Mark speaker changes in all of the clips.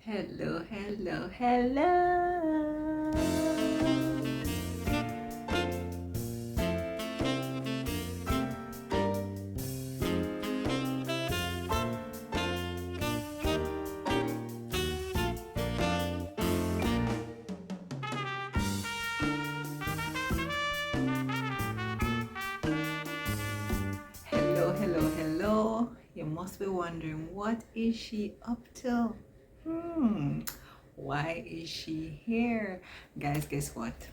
Speaker 1: Hello, hello, hello. Hello, hello, hello. You must be wondering, what is she up to? Why is she here? Guys, guess what?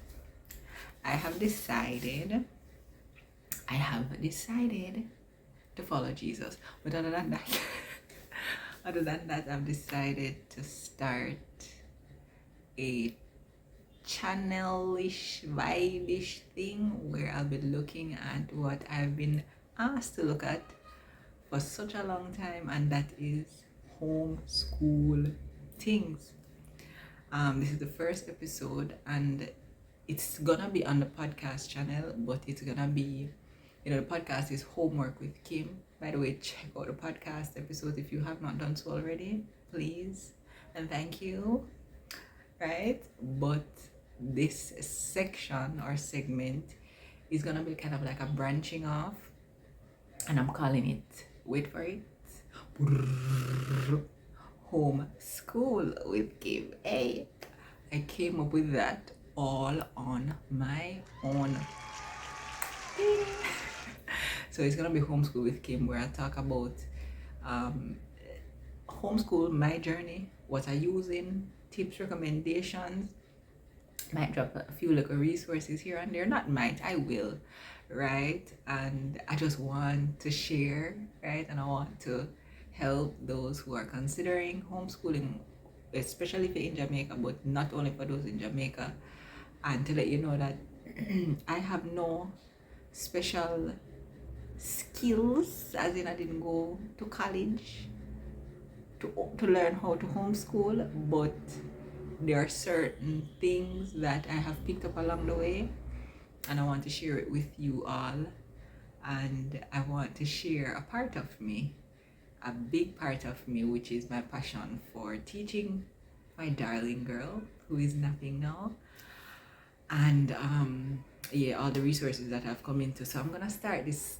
Speaker 1: I have decided to follow Jesus. But other than that, I've decided to start a channelish, vibe-ish thing where I'll be looking at what I've been asked to look at for such a long time, and that is homeschool things. This is the first episode, and it's gonna be on the podcast channel, but it's gonna be, the podcast is Homework with Kim. By the way, check out the podcast episode if you have not done so already, please, and thank you. Right? But this section or segment is gonna be kind of like a branching off, and I'm calling it, wait for it, Homeschool with Kim. Hey, I came up with that all on my own. So it's gonna be Homeschool with Kim, where I talk about homeschool, my journey, what I use in, tips, recommendations. Might drop a few little resources here and there. Not might, I will, right? And I just want to share, right? And I want to help those who are considering homeschooling, especially if you're in Jamaica, but not only for those in Jamaica. And to let you know that I have no special skills, as in I didn't go to college to learn how to homeschool, but there are certain things that I have picked up along the way, and I want to share it with you all. And I want to share a part of me, a big part of me, which is my passion for teaching my darling girl who is napping now, and all the resources that I've come into. So I'm gonna start this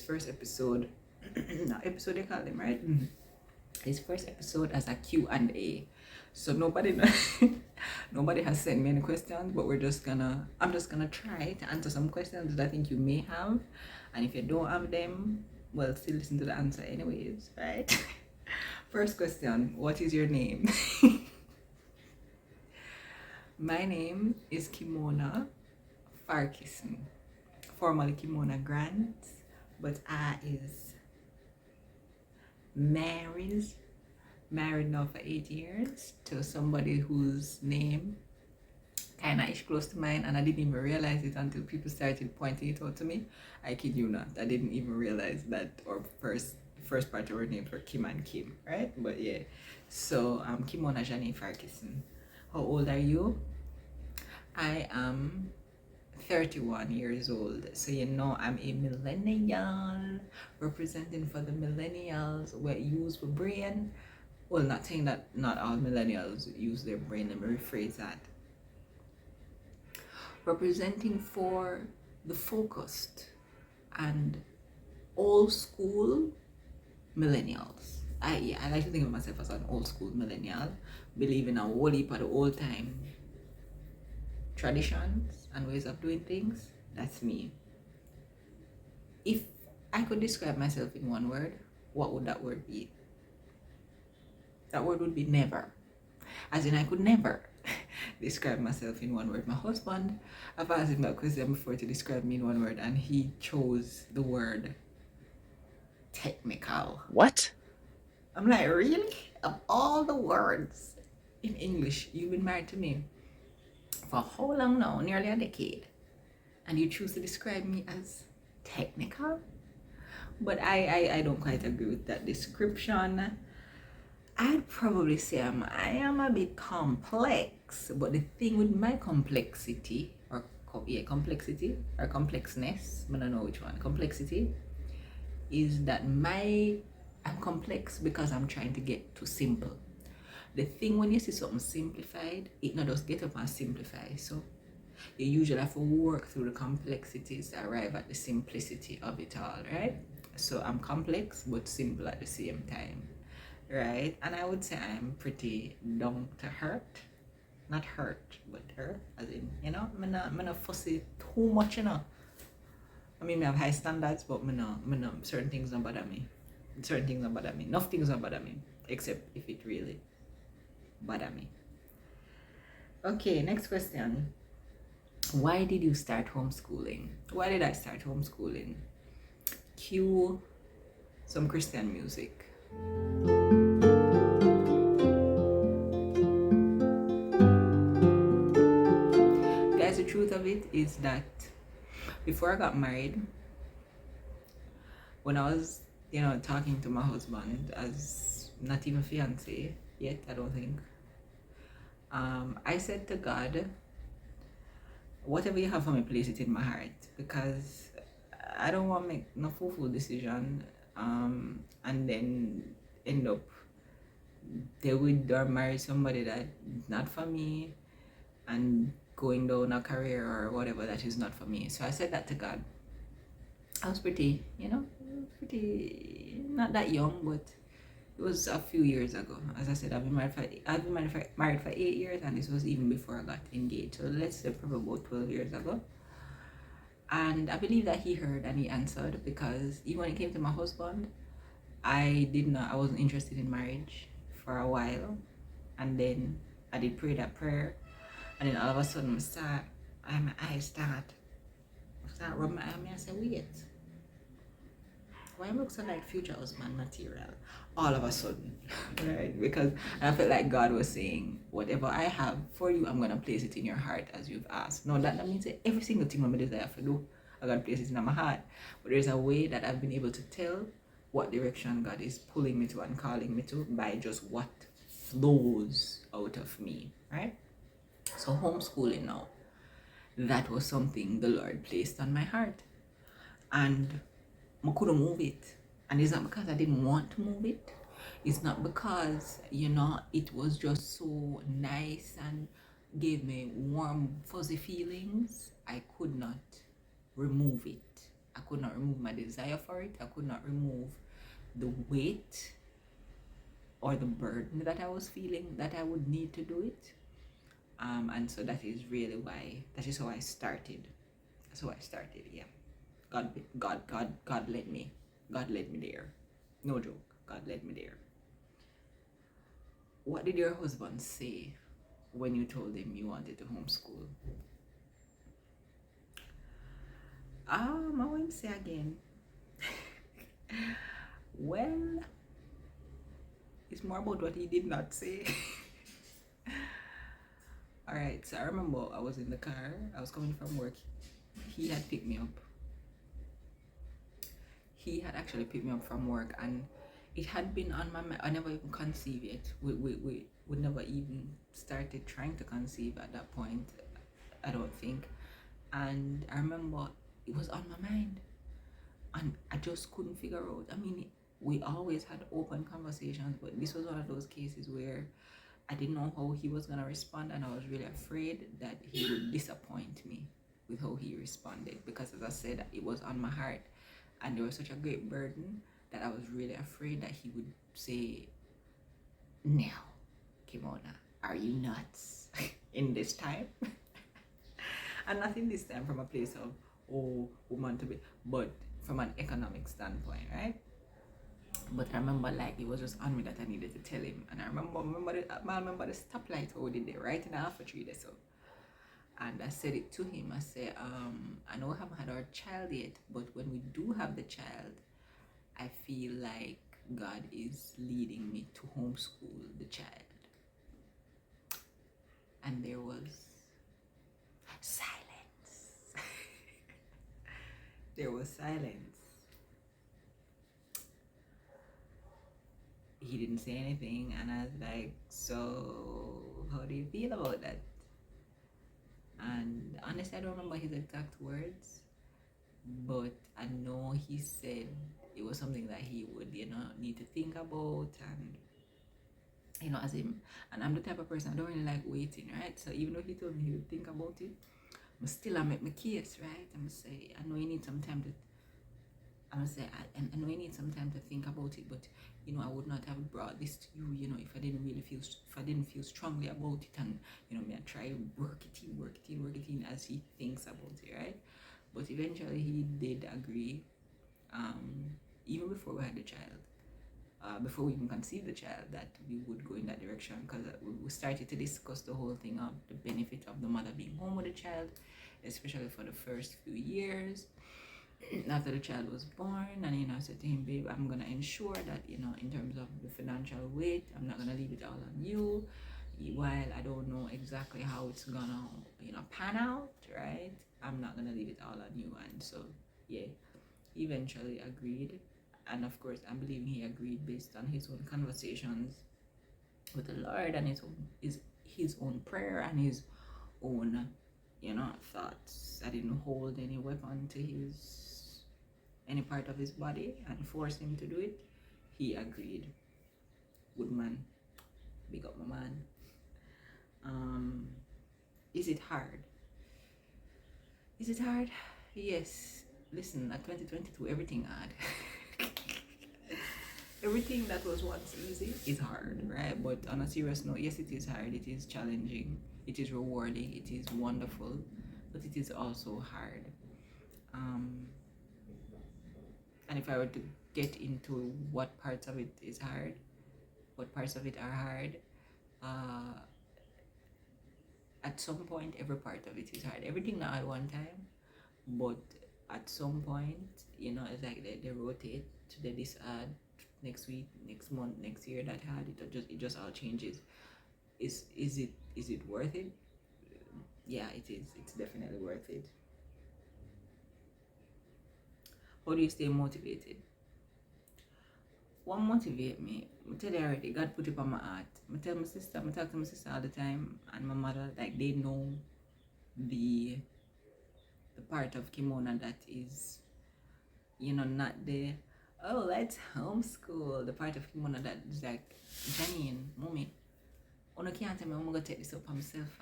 Speaker 1: first episode now episode they call them, right? This first episode as a Q&A. So nobody has sent me any questions, but I'm just gonna try to answer some questions that I think you may have, and if you don't have them, well, still listen to the answer anyways, right? First question, what is your name? My name is Kimona Farkison, formerly Kimona Grant, but I is married now for 8 years to somebody whose name kind of is close to mine, and I didn't even realize it until people started pointing it out to me. I kid you not, I didn't even realize that our first part of our names were Kim and Kim, right? But yeah, so I'm Kimona Janie Farkison. How old are you? I am 31 years old, so I'm a millennial, representing for the millennials where use the brain. Well, not saying that not all millennials use their brain, let me rephrase that. Representing for the focused and old school millennials. I like to think of myself as an old school millennial, believe in a whole heap of the old time traditions and ways of doing things. That's me. If I could describe myself in one word, what would that word be? That word would be never. As in, I could never describe myself in one word. My husband, I've asked him that question before to describe me in one word, and he chose the word technical.
Speaker 2: What?
Speaker 1: I'm like, really? Of all the words in English, you've been married to me for how long now? Nearly a decade. And you choose to describe me as technical? But I don't quite agree with that description. I'd probably say I am a bit complex, but the thing with my complexity or complexness, I don't know which one, complexity, is that I'm complex because I'm trying to get to simple. the thing when you see something simplified, it not just get up and simplify. So you usually have to work through the complexities to arrive at the simplicity of it all, right? So I'm complex but simple at the same time, right? And I would say I'm pretty down to hurt. Not hurt, but hurt, as in, I'm not fussy too much, I mean, I have high standards, but certain things don't bother me. Certain things don't bother me. Enough things don't bother me, except if it really bother me. Okay, next question. Why did you start homeschooling? Why did I start homeschooling? Cue some Christian music. Guys, the truth of it is that before I got married, when I was, talking to my husband as not even fiance yet, I don't think, I said to God, whatever you have for me, place it in my heart, because I don't want to make no fool decision and then end up there with or marry somebody that not for me and going down a career or whatever that is not for me. So I said that to God. I was pretty not that young, but it was a few years ago. As I said, I've been married for 8 years, and this was even before I got engaged. So let's say probably about 12 years ago. And I believe that he heard and he answered, because even when it came to my husband, I wasn't interested in marriage for a while. And then I did pray that prayer, and then all of a sudden my eyes start rubbing my eye, and I say, wait, why looks like future husband material all of a sudden? Right? Because I felt like God was saying, whatever I have for you, I'm gonna place it in your heart as you've asked. No, that means that every single thing I desire to do, I gotta place it in my heart. But there's a way that I've been able to tell what direction God is pulling me to and calling me to by just what flows out of me, right? So homeschooling now, that was something the Lord placed on my heart, and I couldn't move it. And it's not because I didn't want to move it. It's not because, it was just so nice and gave me warm, fuzzy feelings. I could not remove it. I could not remove my desire for it. I could not remove the weight or the burden that I was feeling that I would need to do it. And so that is really why, that is how I started. That's how I started, yeah. God led me. God led me there. No joke. God led me there. What did your husband say when you told him you wanted to homeschool? I won't say again. Well, it's more about what he did not say. All right, so I remember I was in the car. I was coming from work. He had picked me up. He had actually picked me up from work, and it had been on my mind. I never even conceived it. We never even started trying to conceive at that point, I don't think. And I remember it was on my mind, and I just couldn't figure out. I mean, we always had open conversations, but this was one of those cases where I didn't know how he was going to respond, and I was really afraid that he would disappoint me with how he responded, because as I said, it was on my heart, and there was such a great burden that I was really afraid that he would say, "Now, Kimona, are you nuts?" in this time. And not in this time from a place of, oh, woman to be, but from an economic standpoint, right? But I remember, like, it was just on me that I needed to tell him. And I remember the stoplight how we did it right in the half a tree there. So, and I said it to him. I said, I know we haven't had our child yet, but when we do have the child, I feel like God is leading me to homeschool the child. And there was silence. There was silence. He didn't say anything, and I was like, so how do you feel about that? And honestly, I don't remember his exact words, but I know he said it was something that he would, need to think about, and as him. And I'm the type of person I don't really like waiting, right? So even though he told me he would think about it, but still I make my case, right? I'm gonna say, I know you need some time to I'm gonna say, I know you need some time to think about it, but I would not have brought this to you, if I didn't really feel, if I didn't feel strongly about it, and me, I try work it in as he thinks about it, right? But eventually he did agree, even before we had the child, before we even conceived the child, that we would go in that direction, because we started to discuss the whole thing of the benefit of the mother being home with the child, especially for the first few years after the child was born. And I said to him, babe, I'm gonna ensure that in terms of the financial weight, I'm not gonna leave it all on you, while I don't know exactly how it's gonna pan out, right? I'm not gonna leave it all on you. And so yeah, he eventually agreed. And of course, I'm believing he agreed based on his own conversations with the Lord, and his own prayer, and his own thoughts. I didn't hold any weapon to any part of his body and force him to do it. He agreed. Good man. Big up my man. Is it hard? Is it hard? Yes. Listen, at 2022, everything hard. Everything that was once easy is hard, right? But on a serious note, yes, it is hard. It is challenging. It is rewarding. It is wonderful. But it is also hard. And if I were to get into what parts of it is hard, what parts of it are hard, at some point, every part of it is hard. Everything not at one time, but at some point, it's like they rotate. Today this hard, next week, next month, next year that hard. It just all changes. Is it worth it? Yeah, it is. It's definitely worth it. How do you stay motivated? What motivate me? I tell you already, God put it on my heart. I tell my sister, I talk to my sister all the time, and my mother, like, they know the part of Kimona that is, not the, oh, let's homeschool. The part of Kimona that is like, Janine, mommy, I can't tell me I'm gonna take this up on myself.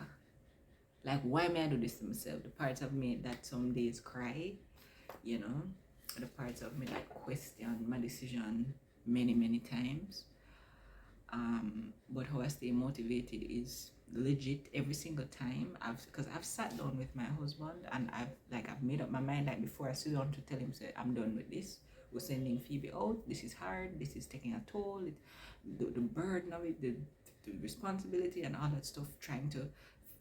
Speaker 1: Like, why may I do this to myself? The parts of me that some days cry, the parts of me that question my decision many times. But how I stay motivated is legit every single time. Because I've sat down with my husband, and I've made up my mind, like, before I sit down to tell him, say, I'm done with this. We're sending Phoebe out. This is hard. This is taking a toll. The burden of it, the responsibility and all that stuff, trying to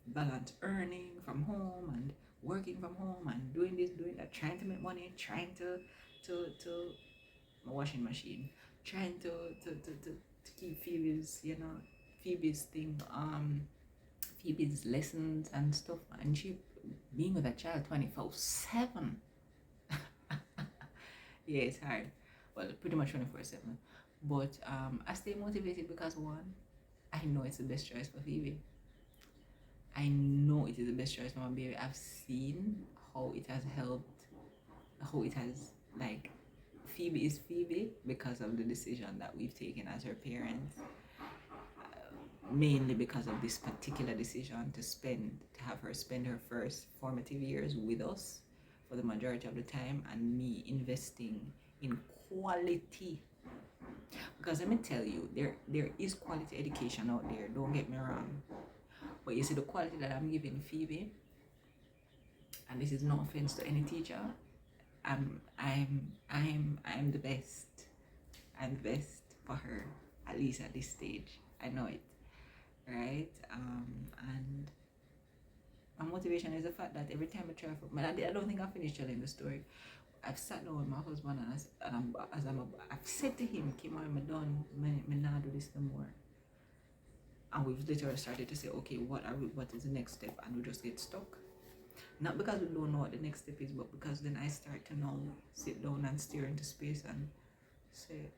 Speaker 1: balance earning from home and working from home and doing this, doing that, trying to make money, trying to my washing machine, trying to keep Phoebe's thing, Phoebe's lessons and stuff, and she being with a child 24/7. Yeah, it's hard. Well, pretty much 24/7. But I stay motivated because, one, I know it's the best choice for Phoebe. I know it is the best choice for my baby. I've seen how it has helped, how it has, like, Phoebe is Phoebe because of the decision that we've taken as her parents. Mainly because of this particular decision to have her spend her first formative years with us for the majority of the time, and me investing in quality. Because let me tell you, there is quality education out there, don't get me wrong. But you see, the quality that I'm giving Phoebe, and this is no offense to any teacher, I'm the best. I'm the best for her, at least at this stage. I know it, right? And my motivation is the fact that every time I try for, I don't think I finished telling the story. I've sat down with my husband, and I've said to him, Kim, I'm done. Me not do this no more. And we've literally started to say, okay, what is the next step? And we just get stuck. Not because we don't know what the next step is, but because then I start to now sit down and stare into space and say,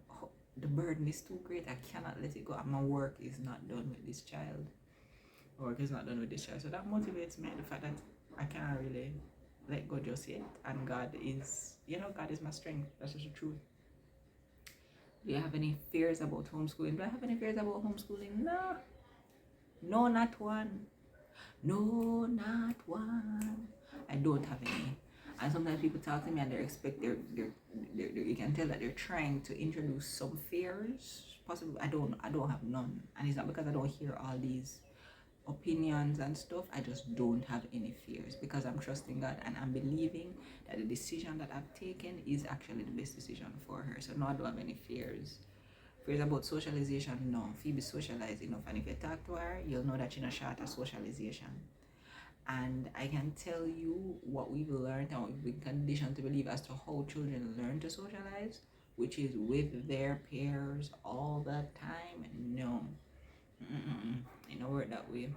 Speaker 1: oh, the burden is too great. I cannot let it go. And my work is not done with this child. My work is not done with this child. So that motivates me, the fact that I can't really let go just yet. And God is my strength. That's just the truth. Do you have any fears about homeschooling? Do I have any fears about homeschooling? No. No, not one. No, not one. I don't have any. And sometimes people talk to me and they expect you can tell that they're trying to introduce some fears. Possibly, I don't have none. And it's not because I don't hear all these opinions and stuff. I just don't have any fears because I'm trusting God and I'm believing that the decision that I've taken is actually the best decision for her. So no, I don't have any fears. Fears about socialization, no. Phoebe socialized enough, and if you talk to her, you'll know that she's not short of socialization. And I can tell you what we've learned and what we've been conditioned to believe as to how children learn to socialize, which is with their peers all the time. No, it don't work that way. It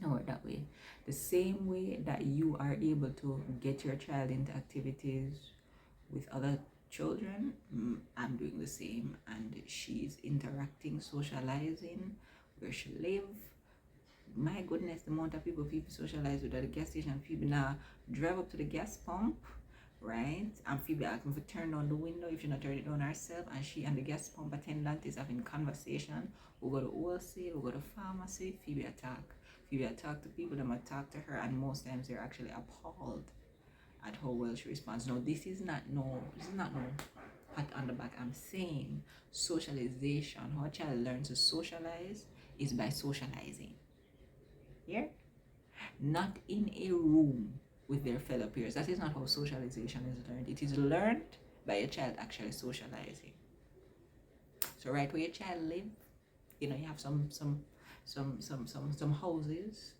Speaker 1: don't work that way. The same way that you are able to get your child into activities with other children, I'm doing the same, and she's interacting, socializing where she lives. My goodness, the amount of people socialize with at the gas station. People now drive up to the gas pump, right? And Phoebe asked me to turn on the window if she not turn it on herself, and she and the gas pump attendant is having conversation. We go to wholesale, we go to pharmacy. Phoebe attack to people, them attack to her, and most times they're actually appalled at how well she responds. No, this is not no pat on the back. I'm saying socialization. How a child learns to socialize is by socializing. Yeah? Not in a room with their fellow peers. That is not how socialization is learned. It is learned by a child actually socializing. So right where your child live, you have some houses,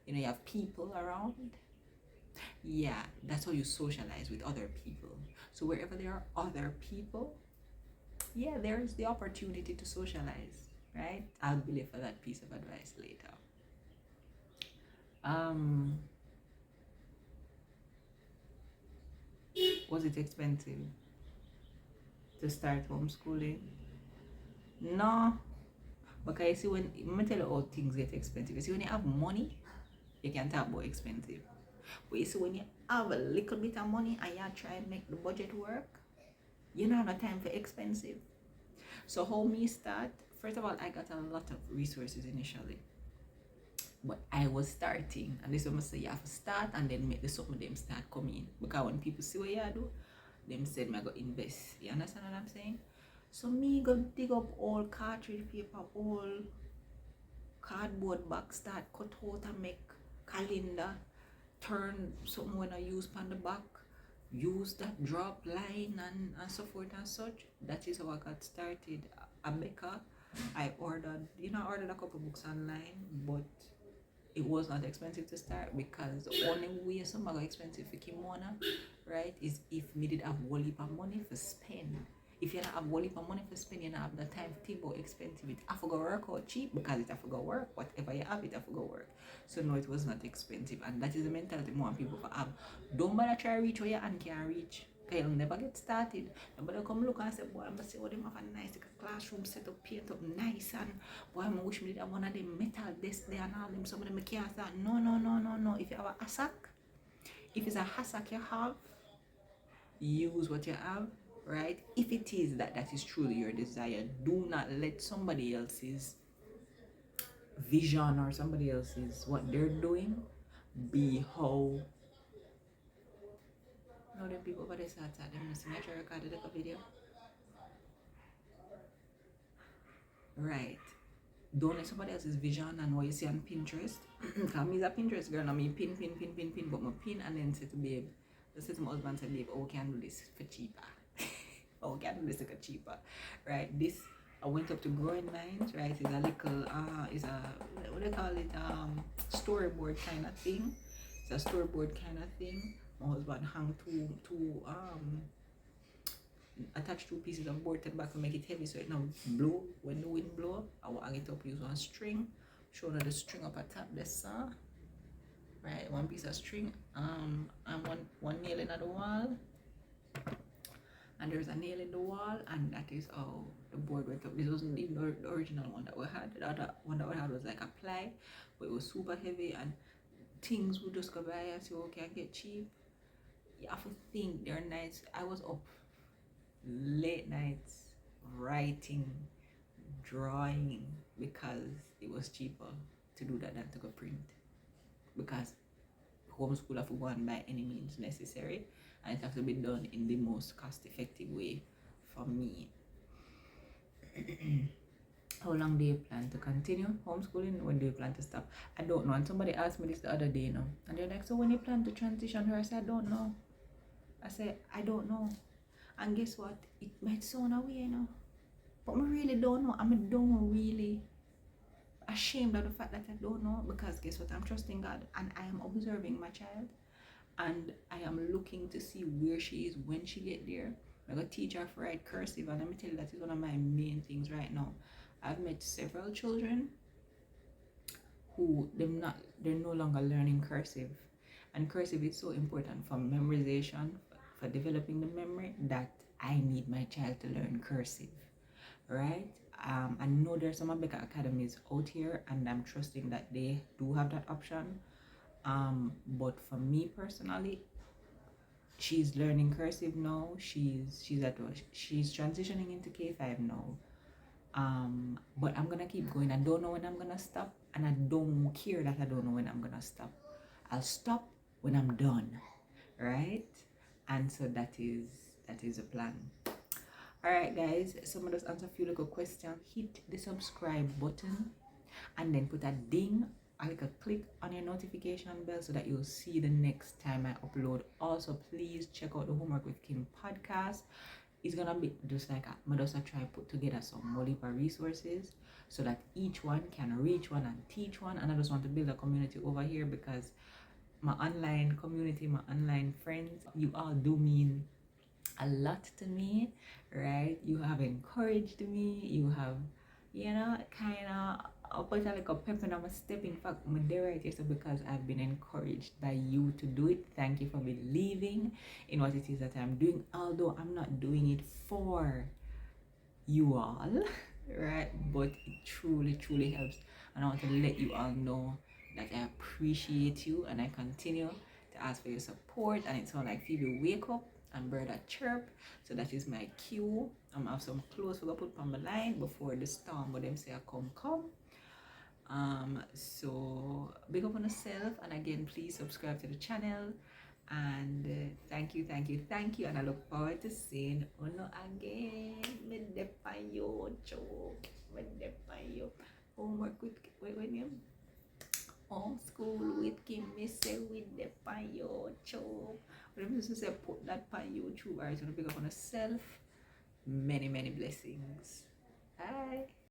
Speaker 1: you have people around. Yeah, that's how you socialize with other people. So wherever there are other people, yeah, there's the opportunity to socialize, right? I'll be left for that piece of advice later. Was it expensive to start homeschooling? No, because you see, when let me tell you how things get expensive. You see, when you have money, you can talk about expensive. But you see, when you have a little bit of money and you try and make the budget work, you don't have no time for expensive. So how me start? First of all, I got a lot of resources initially. But I was starting, and this is what I say, you have to start and then make the something them start coming. Because when people see what you do, them said me I go invest. You understand what I'm saying? So me go dig up all cartridge paper, all cardboard box, start cut out and make calendar, turn something when I use on the back, use that drop line and so forth and such. That is how I got started. Abeka, I ordered a couple books online, but it was not expensive to start because the only way some are expensive for kimono, right, is if me did have a heap of money for spend. If you don't have a heap of money for spend, you don't have the time to think about expensive. It have to go work out cheap because it have to go work. Whatever you have, it have to go work. So no, it was not expensive, and that is the mentality more people for have. Don't bother try to reach where your hand can reach. Okay, you'll never get started. Nobody come look and say, boy, I'm gonna say, oh, them have a nice classroom set up, paint up nice, and boy, I wish me did have one of them metal desks there and all them. Some of them can't start. No. If you have a hassack, if it's a hassack you have, use what you have, right? If it is that is truly your desire, do not let somebody else's vision or somebody else's what they're doing be how. No, them people over there start them must make sure recorded a video. Right. Don't let somebody else's vision and what you see on Pinterest. Because I'm a Pinterest girl, and I mean pin, but my pin and then say to babe, say to my husband, say babe, oh, can do this for cheaper. Oh, can do this for cheaper. Right? This, I went up to Growing Minds, right? It's a little, it's a, what do they call it? Storyboard kind of thing. It's a storyboard kind of thing. My husband hung two attach two pieces of board to the back to make it heavy so it not blow when the wind blow. I will hang it up, use one string, show the string up at top this right, one piece of string, and one nail in the wall, and there's a nail in the wall, and that is how the board went up. This wasn't even the original one that we had. The other one that we had was like a ply, but it was super heavy, and things would just go by and say, okay, I get cheap. You have to think, there are nights I was up late nights writing, drawing, because it was cheaper to do that than to go print. Because homeschool have to go on by any means necessary, and it has to be done in the most cost-effective way for me. How long do you plan to continue homeschooling? When do you plan to stop? I don't know. And somebody asked me this the other day, you know, and they're like, so when you plan to transition her? I said, I don't know. I said, I don't know. And guess what? It might sound away, you know, but I really don't know. I don't really ashamed of the fact that I don't know, because guess what? I'm trusting God, and I am observing my child, and I am looking to see where she is when she get there. I'm gonna teach her to write cursive, and let me tell you, that is one of my main things right now. I've met several children who they're no longer learning cursive, and cursive is so important for memorization, for developing the memory, that I need my child to learn cursive, right? I know there's some Jamaica academies out here, and I'm trusting that they do have that option. But for me personally, she's learning cursive now. She's transitioning into K5 now. But I'm gonna keep going. I don't know when I'm gonna stop, and I don't care that I don't know when I'm gonna stop. I'll stop when I'm done, right? And so that is a plan. All right, guys, so I'm gonna just answer a few little questions. Hit the subscribe button, and then put a ding, or like a click on your notification bell, so that you'll see the next time I upload. Also, please check out the Homework with Kim podcast. It's gonna be just like I'm just try to put together some multiple resources, so that each one can reach one and teach one. And I just want to build a community over here, because my online community, my online friends, you all do mean a lot to me, right? You have encouraged me. You have, kind of put a little pep in my step. In fact, I'm there right here, so because I've been encouraged by you to do it. Thank you for believing in what it is that I'm doing, although I'm not doing it for you all, right? But it truly helps, and I want to let you all know that I appreciate you, and I continue to ask for your support. And it's all like Phoebe wake up and bird a chirp, so that is my cue. I have some clothes we're gonna put on the line before the storm, but them say I come. So big up on yourself, and again, please subscribe to the channel, and thank you, and I look forward to seeing you again. Homework with wait name Homeschool with Kim, me say with the pan YouTube. But I'm just say put that pan YouTube. Alright, so pick up on yourself. Many blessings. Bye.